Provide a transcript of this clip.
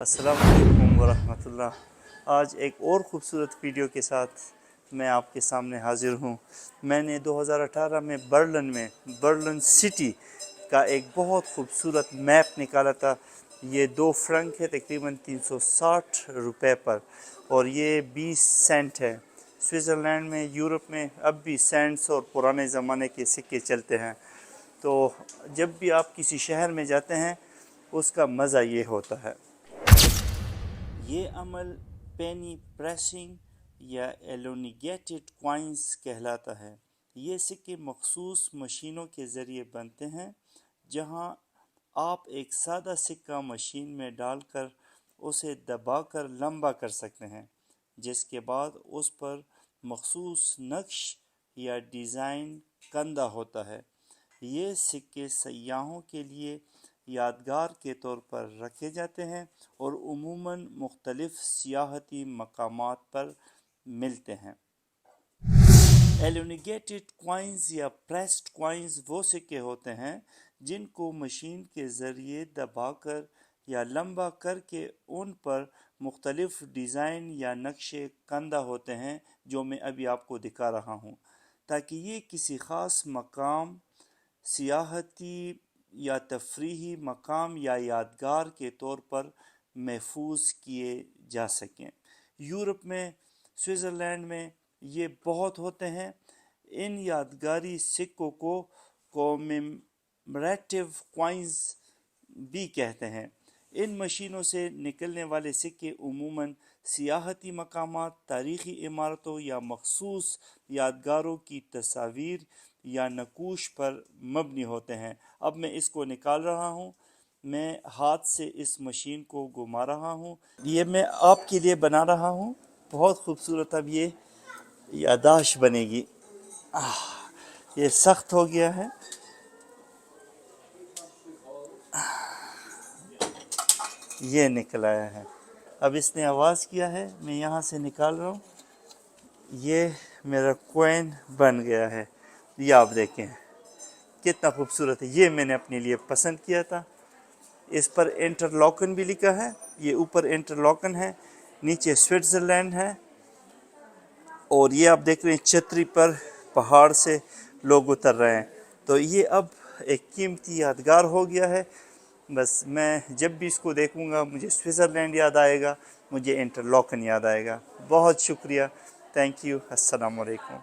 अस्सलाम वालेकुम वरहमतुल्लाह। आज एक और ख़ूबसूरत वीडियो के साथ मैं आपके सामने हाज़िर हूँ। मैंने 2018 में बर्लिन सिटी का एक बहुत खूबसूरत मैप निकाला था। ये 2 फ्रंक है, तकरीबन 360 रुपए पर, और ये 20 सेंट है। स्विट्ज़रलैंड में, यूरोप में अब भी सेंट्स और पुराने ज़माने के सिक्के चलते हैं। तो जब भी आप किसी शहर में जाते हैं उसका मज़ा ये होता है। ये अमल पेनी प्रेसिंग या एलोनिगेटेड कॉइन्स कहलाता है। ये सिक्के मखसूस मशीनों के ज़रिए बनते हैं, जहां आप एक सादा सिक्का मशीन में डालकर उसे दबाकर लंबा कर सकते हैं, जिसके बाद उस पर मखसूस नक्श या डिज़ाइन कंदा होता है। ये सिक्के सयाहों के लिए यादगार के तौर पर रखे जाते हैं और उमूमन मुख्तलिफ सियाहती मकामात पर मिलते हैं। एलोनिगेटेड कॉइन्स या प्रेस्ड कॉइन्स वो सिक्के होते हैं जिनको मशीन के ज़रिए दबाकर या लंबा करके उन पर मुख्तलिफ डिज़ाइन या नक्शे कंदा होते हैं, जो मैं अभी आपको दिखा रहा हूँ, ताकि ये किसी ख़ास मकाम, सियाहती या तफरीही मकाम या यादगार के तौर पर महफूज किए जा सकें। यूरोप में, स्विट्ज़रलैंड में ये बहुत होते हैं। इन यादगारी सिक्कों को कॉमेमरेटिव कॉइन्स भी कहते हैं। इन मशीनों से निकलने वाले सिक्के उमूमन सियाहती मकामात, तारीख़ी इमारतों या मखसूस यादगारों की तस्वीर या नक़ूश पर मबनी होते हैं। अब मैं इसको निकाल रहा हूँ। मैं हाथ से इस मशीन को घुमा रहा हूँ। ये मैं आपके लिए बना रहा हूँ, बहुत खूबसूरत। अब ये यादाश्त बनेगी। ये सख्त हो गया है। ये निकल आया है। अब इसने आवाज़ किया है, मैं यहाँ से निकाल रहा हूँ। ये मेरा कॉइन बन गया है। ये आप देखें कितना खूबसूरत है। ये मैंने अपने लिए पसंद किया था। इस पर इंटरलॉकन भी लिखा है। ये ऊपर इंटरलॉकन है, नीचे स्विट्ज़रलैंड है, और ये आप देख रहे हैं छतरी पर पहाड़ से लोग उतर रहे हैं। तो ये अब एक कीमती यादगार हो गया है। बस मैं जब भी इसको देखूंगा मुझे स्विट्ज़रलैंड याद आएगा, मुझे इंटरलॉकन याद आएगा। बहुत शुक्रिया, थैंक यू, अस्सलाम वालेकुम।